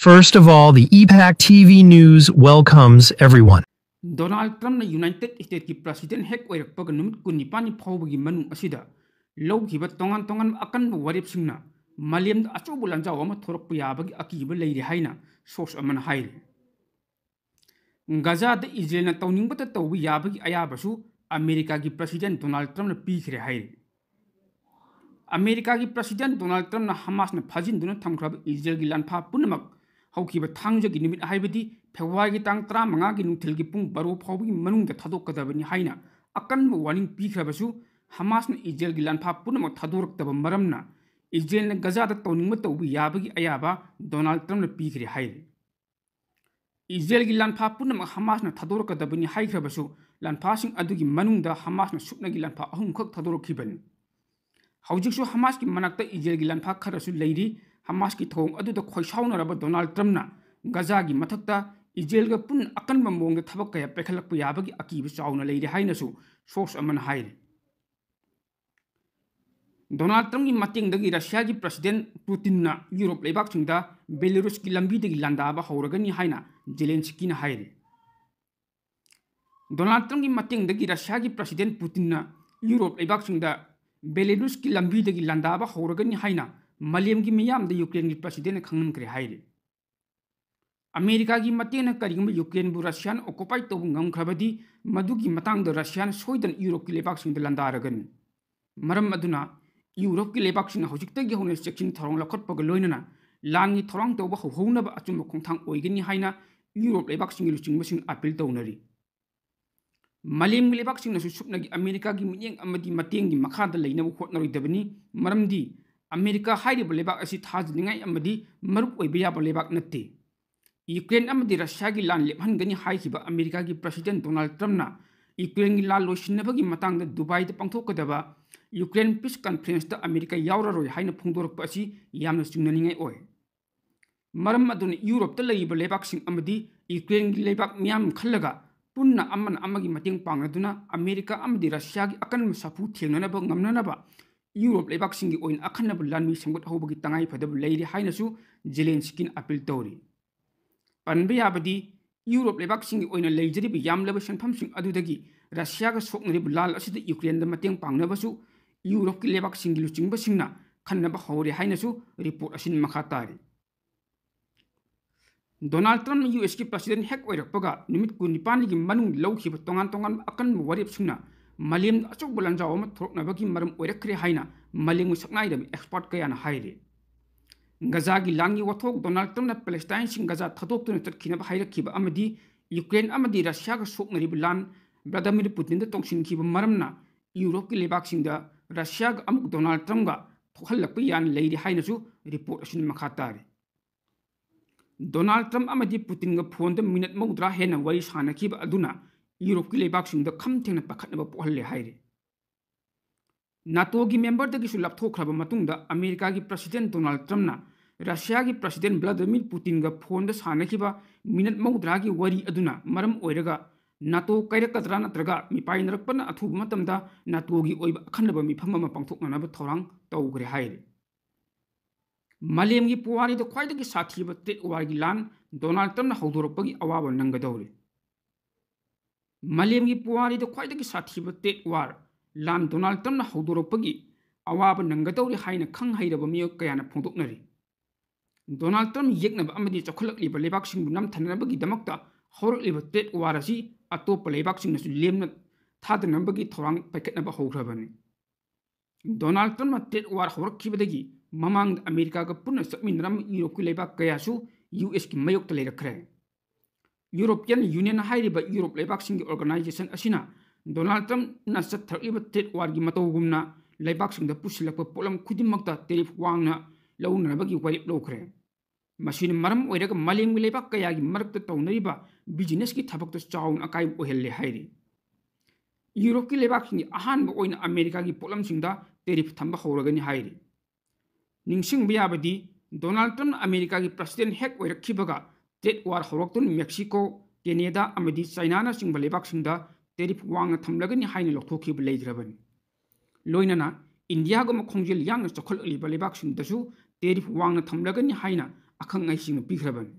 First of all, the EPAC TV News welcomes everyone. Donald Trump na United States ki President hek oirakpaga numit kunipani phawbagi manung asida lawgiba tongan akan waripsingna maliam achobu lanjaw ama thorakpa yabagi akiba leiri haina source amana haire. Gaza da Israel na tawningbata tawbi yabagi ayabasu America ki President Donald Trump na pikhre haire. America ki President Donald Trump na Hamas na phajinduna thamkraba Israel gi lanpha punamak haukiba thangjagi nimit haibadi February tang 35 gi nuthilgi pung 12 phawbi manungda thadokadabani haina akan warning pikhrabasu Hamas na Israel gi lanpha punamak thadoraktaba maramna Israel na Gaza da tawningma tawbi yabagi ayaba Donald Trump na pikhre haire. Israel gi lanpha punamak Hamas na thadorakadabani haikhrabasu lanpha sing adugi manungda Hamas na supna gi lanpha ahum khak thadorokibani. Haujiksu Hamas ki manakta Israel gi lanpha kharasu leiri Hamas ki thong adu da khoisauna raba Donald Trump na Gaza gi mathakta Israel ga pun akan mamong da thabak kaya pekhalak pa yabagi akiba chauna leiri hainasu source aman haire. Donald Trump ki mating dagi Russia gi President Putin na Europe lebak singda Belarus ki lambi dagi landaba hauragani haina Zelensky na haire. Donald Trump ki mating dagi Russia gi President Putin na Europe lebak singda Belarus ki lambi dagi landaba hauragani haina Maliam ki miyam da Ukraine ki President khangam kre haire. America ki matena karigum Ukraine bu Russian occupy to ngam khabadi madu ki matang da Russian soidan Europe ki lebak sing da landaragan. Maram aduna Europe ki lebak sing hojikta gi hone section thorong lakhot pag loinana langi thorong to ba houna ba achum khongthang oigani haina Europe lebak sing luching masing appeal to nari. Maliam ki lebak sing na susupna gi America gi minyeng amadi mateng gi makha da leina bu khotnari dabani maram di America hairi lebak asi thajningai amadi marup oibiya lebak natte. Ukraine amadi Russia gi lan lephan gani haikiba America gi President Donald Trump na Ukraine gi lan loishinabagi matang da Dubai da pangthokadaba Ukraine Peace Conference da America yauraroi haina phungdorpa asi yamna chungnaningai oi. Maram aduna Europe ta leiba lebak sing amadi Ukraine gi lebak miyam khallaga punna amman amagi mateng pangaduna America amadi Russia gi akan sapu thengnanaba ngamnanaba Europe lebak sing gi oin akhanaba lanmi samgut hobagi tangai phadab leiri hainasu Zelensky appeal tori. Panbe yabadi Europe lebak sing oina leijari bi yamlaba sanpham sing adudagi Russia ga soknari lal asida Ukraine da mateng pangnabasu Europe ki lebak sing luchingba singna khannaba hawri hainasu report asin makhatari. Donald Trump US ki President hek oirakpaga nimit kunipani gi manung lawkhiba tongan akan warip singna Maliam achok bulanjaw ma thoroknabagi maram oirakre haina maling saknai da expert kayana haire. Gaza gi langi wathok Donald Trump na Palestine sing Gaza thadok tuna tatkina ba haira kiba amadi Ukraine amadi Russia ga soknari bilan Vladimir Putin da tongshin kiba maramna Europe ki lebak sing da Russia ga amuk Donald Trump ga thokhallak yan leiri hainasu report asin makhatari. Donald Trump amadi Putin ga phone da minute maudra hena wari sana kiba aduna Europe ki lebak sing da kham thengna pakhatna ba pohalle haire. NATO gi member da gi sulap thokhraba matungda America gi President Donald Trump na Russia gi President Vladimir Putin ga phone da sana kiba minute maudra gi wari aduna maram oiraga NATO kairakadra natraga mipainarakpana athuba matamda NATO gi oiba akhanaba mifam ma pangthokna ba thorang tawgre haire. Malem gi puwari da khwaida gi sathiba tet war gi lan Donald Trump na hawdoropagi awaba nangadawre. Malem gi puwari da khwaida gi sathiba tet war lan Donald Trump na hawdoropagi awaba nangadawre haina khang hairaba miyo kayana phongdoknari. Donald Trump yeknaba amadi chokhalakliba lebak sing nam thanabagi damakta hawrakliba tet war asi atop lebak sing nasu lemna thadanabagi thorang paikatnaba hawgrabani. Donald Trump na tet war hawrakkibadagi mamang America ga punna sakminram Europe ki lebak kayasu US ki mayok ta leirakre. European Union hairiba Europe lebak sing organization asina Donald Trump na sathariba tet war gi matawgumna lebak sing da pusilakpa polam khudimakta tariff wangna launabagi warip lokre. Masin maram oiraga malem lebak kaya gi marakta tawnariba business ki thabakta chawn akai ohelle hairi. Europe ki lebak sing ahan ba oina America gi polam sing da tariff thamba hawragani hairi. Ningsing biyabadi Donald Trump America ki President hek oirakhibaga tet war hawraktun Mexico, Canada amadi China na sing balebak sing da tariff wangna thamlagani haina lokthokhiba leigrabani. Loinana India ga makhongjel yang chokhol ali balebak sing dasu tariff wangna thamlagani haina अखंग ऐसिंग पीखरबन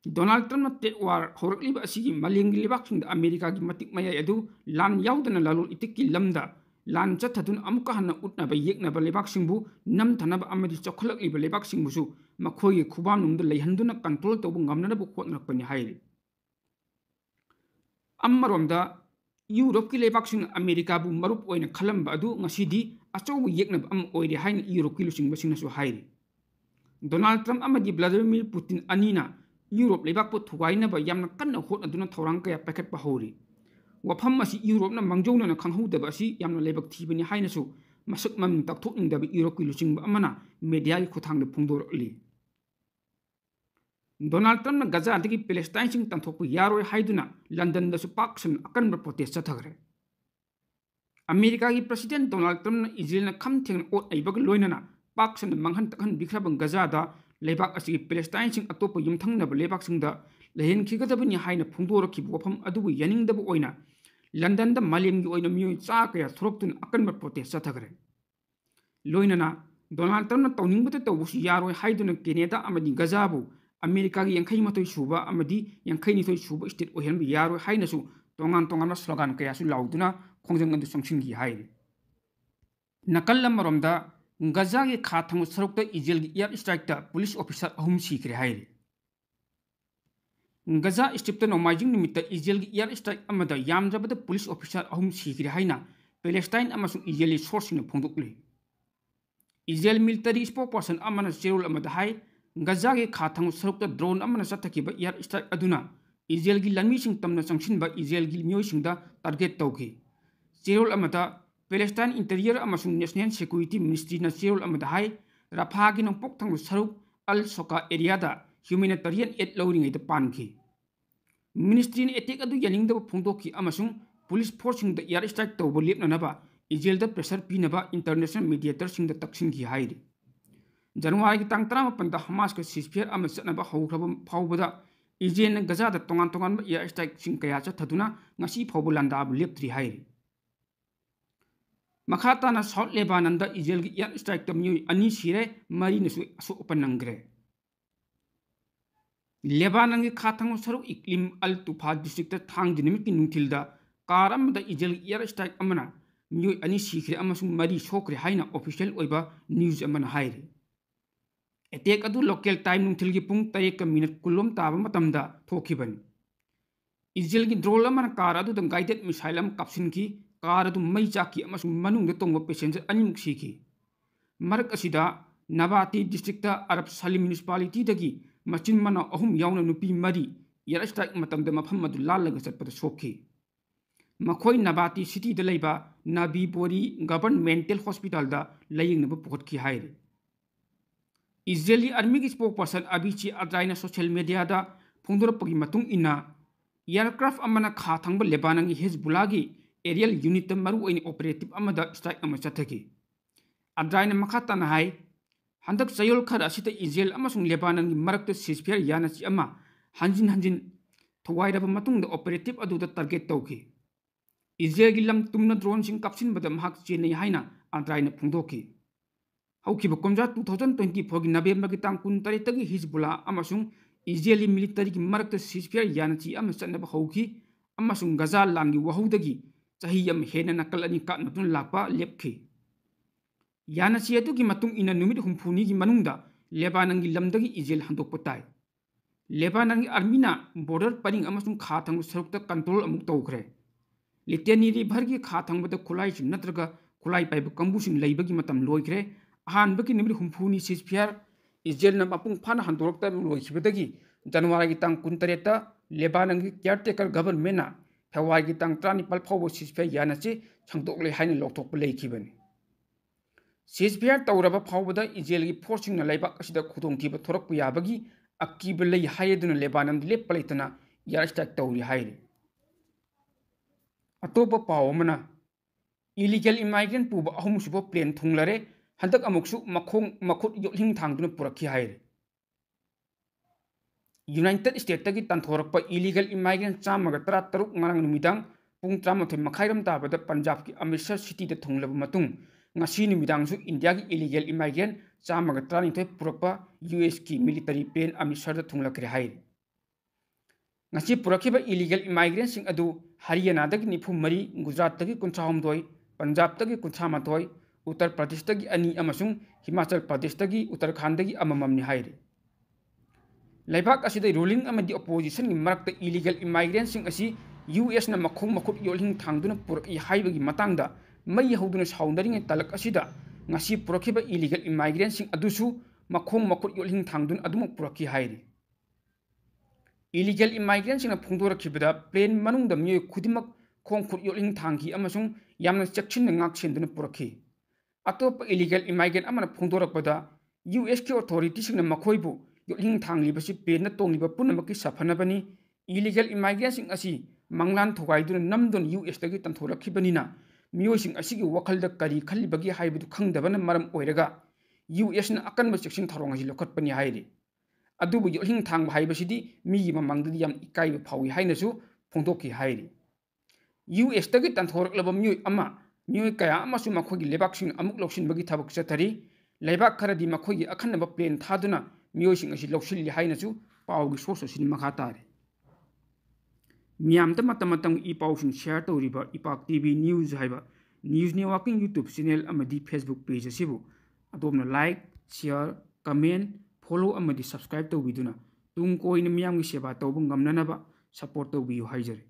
Donald Trump tech war होरकलिबा असिगी मालेंगी लेबाकसिंग America की मतिक मयाय अदु लान याउदना लालुल इतिककी लमदा लान चथदुन अमुका हन्ना उटनबा येकनबा लेबाकसिंगबु नमथनबा अमदि चौखलकलिबा लेबाकसिंगबुसु मखोयगे खुबानुंगदा लैहंदुना कंट्रोल तौबु ngamnanaba khotnakpani hairi अमरोमदा यूरोप की लेबाकसिंग अमेरिका बु मरुप ओइना खलंबा अदु ngasidi achoubu yeknaba am oire haina Europe की लुसिंगबसिंगनासु हाइरि डोनाल्ड ट्रम्प अमदि व्लादिमीर पुतिन अनिना यूरोप लेबाकपु थुगाइनबा यामना कन्ना होटनदुना थौरांग कया पैकेटपा हौरि वफम असी यूरोपना मंगजौना खंगहौदबा असी यामना लेबाक थीबनि हाइनसु मसक मम तकथोकनिंगदबा यूरोप की लुसिंगबा अमना मीडिया की खुथांगद फोंदोरली डोनाल्ड ट्रम्प गजा की पैलेस्टाइन सिंग तंथोप यारोय हाइदुना लंदन दसु पाक्सन अकनब प्रोटेस्ट चथगरे अमेरिका की प्रेसिडेंट डोनाल्ड ट्रम्प इजराइल खम थेंग ओट आइबग लोइनना पाक्सन मंगहन तखन बिखरबं गजादा लेबाक असि पैलेस्टाइन सिंग अतोप युमथंगनब लेबाक सिंगदा लहेन खिगदबनि हाइना फोंदोरखि वफम अदुबु यनिंगदब ओइना लंदन द मालेमगी ओइना मियोय चा कया थुरक्तुन अकनब प्रोटेस्ट चथगरे लोइनना डोनाल्ड ट्रम्प तौनिंगबत तौबुसु यारोय हाइदुना केनेडा अमदि गजाबु अमेरिका की यंखई मतोय सुबा अमदि यंखई निथोय सुबा स्टेट ओहेनब यारोय हाइनसु तोंगान तोंगान स्लोगान कयासु लाउदुना खोंजंग अंदु संसिंगी हाइरे नकल अमरोमदा गजा के खाथंग सरुकता इजराइल की एयर स्ट्राइक पुलिस ऑफिसर अहुम सीखरे हाइरे गजा स्ट्रिप्त नोमाइजिंग निमित्त इजराइल की एयर स्ट्राइक अमदा यामजबद पुलिस ऑफिसर अहुम सीखरे हाइना पैलेस्टाइन अमसुंग इजराइली सोर्सिंग फोंदोकले इजराइल मिलिटरी स्पोकपर्सन अमना चेरोल अमदा हाइ गजा के खाथंग सरुकता ड्रोन अमना चथकिबा एयर स्ट्राइक अदुना इजराइल की लंमीसिंग तमना संगसिनबा इजराइल की मियोइसिंगदा टारगेट तौखि चेरोल अमदा पैलेस्टाइन इंटीरियर अमसुंग नेशनल सिक्योरिटी मिनिस्ट्री ना चेरोल अमदा हाइ राफा की नोंपोक थंग सरुक अल सोका एरियादा ह्यूमैनिटेरियन एड लौरिंगैदा पानखि मिनिस्ट्री ने एटेक अदु यनिंगदबा फोंदोखि अमसुंग पुलिस फोर्सिंगदा एयर स्ट्राइक तौबा लेपननबा इजराइलदा प्रेशर पीनबा इंटरनेशनल मीडिएटरसिंगदा तक्सिंगि हाइरि जनवरी की तांग 13 हमास का सीजफेयर अमद चनबा हौख्रब फाउबदा इजराइल गजादा तोंगान तोंगान एयर स्ट्राइक सिंग कया चथदुना ngasi फाउब लांदाब लेप्त्रि हाइरि मखाताना साउथ लेबानन दा इजराइल की एयर स्ट्राइक तमियो अनि सिरे मरी नसु असु उपनंगरे लेबानन की खाथंग सरुक इक्लिम अल तुफा डिस्ट्रिक्ट थांग दिनमिक की नुथिलदा कार अमदा इजराइल एयर स्ट्राइक अमना मियो अनि सिखरे अमसुंग मरी सोखरे हाइना ऑफिशियल ओइबा न्यूज अमन हाइरि एटेक अदु लोकल टाइम नुथिल की पुंग 3 कुलोम ताब मतमदा थोखिबन इजराइल की ड्रोन अमन कार अदु दम गाइडेड मिसाइल अम काप्सिन की कार अदु मई चाकी अमसुंग मनुंग तोंग पैसेंजर अनिमुक सीखी मरक असिदा नबाती डिस्ट्रिक्ट अरब साली म्युनिसिपालिटी दगी मचिन मना अहुम यावना नुपी मरी एयर स्ट्राइक मतमदा मफम अदु लालगा चटपद सोखी मखोय नबाती सिटी द लेबा नाबी बोरी गवर्नमेंटल हॉस्पिटल दा लयिंगनब पुखतखि हाइरे इजरायली आर्मी की स्पोकपर्सन अबिची अद्राइना सोशल मीडिया दा फोंदोरपगी मतुंग इना एयरक्राफ्ट अमना खाथंग लेबानन की हिजबुल्ला की एरियल यूनिट मरु ओइन ऑपरेटिव अमदा स्ट्राइक अम चथगी अद्राइना मखाताना हाइ हंदक चयोल खर असित इजराइल अमसुंग लेबानन की मरक्त सीजफेयर यानाची अमा हंजिन हंजिन थवाइरब मतुंग ऑपरेटिव अदुदा टारगेट तौखि इजराइल की लम तुमना ड्रोन सिंग काप्सिन बद महक चेनई हाइना अद्राइना फोंदोखि हौखिब कोमजा 2024 की नवेम्बर की तांग 19 तगी हिजबुल्ला अमसुंग इजरायली मिलिटरी की मरक्त सीजफेयर यानाची अम चनब हौखि अमसुंग गजा लांगी वहुदगी चाही यम हेना नकल अनि काटमतुन लापा लेपखि यानाची अदुगी मतुंग इना नुमित हुमफुनी की मनुंगदा लेबानन की लमदगी इजराइल हंदोक पताई लेबानन की आर्मीना बॉर्डर परिंग अमसुंग खाथंग सरुकता कंट्रोल अमुक तौखरे लिटेनी भर की खाथंगबद खुलाई सिंग नत्रगा खुलाई पाइब कंबुसिंग लैबगी मतम लोइखरे अहानबगी निमित हुमफुनी सीजफेयर इजराइल मपुंग फाना हंदोरक्ता लोइखिबदगी जनवरी की तांग 19 लेबानन की केयरटेकर गवर्नमेंट फेब्रुआरी की तांग 19 फाउब सीजफेयर यानाची संतोकले हाइन लौथोकप लेखिबनी सीजफेयर तौरब फाउबदा इजराइल की फोर्सिंग लैबाक असिदा खुदोंथीब थोरक याबगी अकीब लई हायदुना लेबानन लेप लेतना एयर स्ट्राइक तौरी हाइरे अतोप पावमना इलीगल इमाइग्रेंट पुब अहुमसुब प्लेन थुंगलरे हंदक अमुकसु मखोंग मखुट योहिंग थांगदुना पुरखि हाइरे यूनाइटेड स्टेट की तंथोरप illegal immigrant 113 ngarang numidang pung 13 makhairam tabada Punjab की अमृतसर सिटी द थुंगलब मतुंग ngasi numidang su इंडिया की इलीगल इमाइग्रेंट चामग तरानिथोय पुरक्पा US की मिलिटरी प्लेन अमृतसर थुंगलक्रे हाइरि ngasi purakhiba illegal immigrants sing adu Haryana dagi nifu mari Gujarat dagi kuntha homdoi Punjab dagi kuntha matoi Uttar Pradesh dagi ani amasung Himachal Pradesh dagi Uttarakhand dagi amamam ni hairi Laibak asida ruling amadi opposition gi marakta illegal immigrants sing asi US na makhung makhut yolhing thangduna purak I haibagi matangda mai hoduna saundaring talak asida ngasi purakhiba illegal immigrants sing adusu makhung makhut yolhing thangdun adumuk purakhi hairi illegal immigrants in a Pungdora plain manung the mu Kudimak Kong Kut Yoling Tangi Amazon Yam section and action in the Puraki. Atop illegal immigrant Amana Pungdora Pada, USK authorities in the Makoibu, Yoling Tang leadership paid not only Punamaki Sapanabani, illegal immigrants in Asi, Manglan to Waidun Namdon US Tagit and Tora Kibanina, musing Asigi Wakal the Kari Kalibagi Haibu Kang the Vanamaram Oirega, US and Akan section Taronga Lokotpani Haidi. अदुबु योहिंग थांग हाइबसिदि मिगी ममंगदि याम इकाई फावी हाइनसु फोंदोकी हाइरि US तगि तंथोरकलब म्युइ अमा म्युइ कया अमसु मखोगी लेबाकसिंग अमुक लौसिनबगी थबक चथरि लेबाक खरदि मखोगी अखनब plane थादुना म्युइसिंग असि लौसिलि हाइनसु Pawgi source सिन मखा तारे मियाम त मतम इ पावसिंग शेयर तौरिबा इपाक टीवी न्यूज हाइबा न्यूज नेटवर्किंग यूट्यूब चैनल अमदि फेसबुक पेज असिबु अदोमना like share comment follow amadi subscribe to biduna tung koin miyam gi seba to bungam nanaba support to biu haijare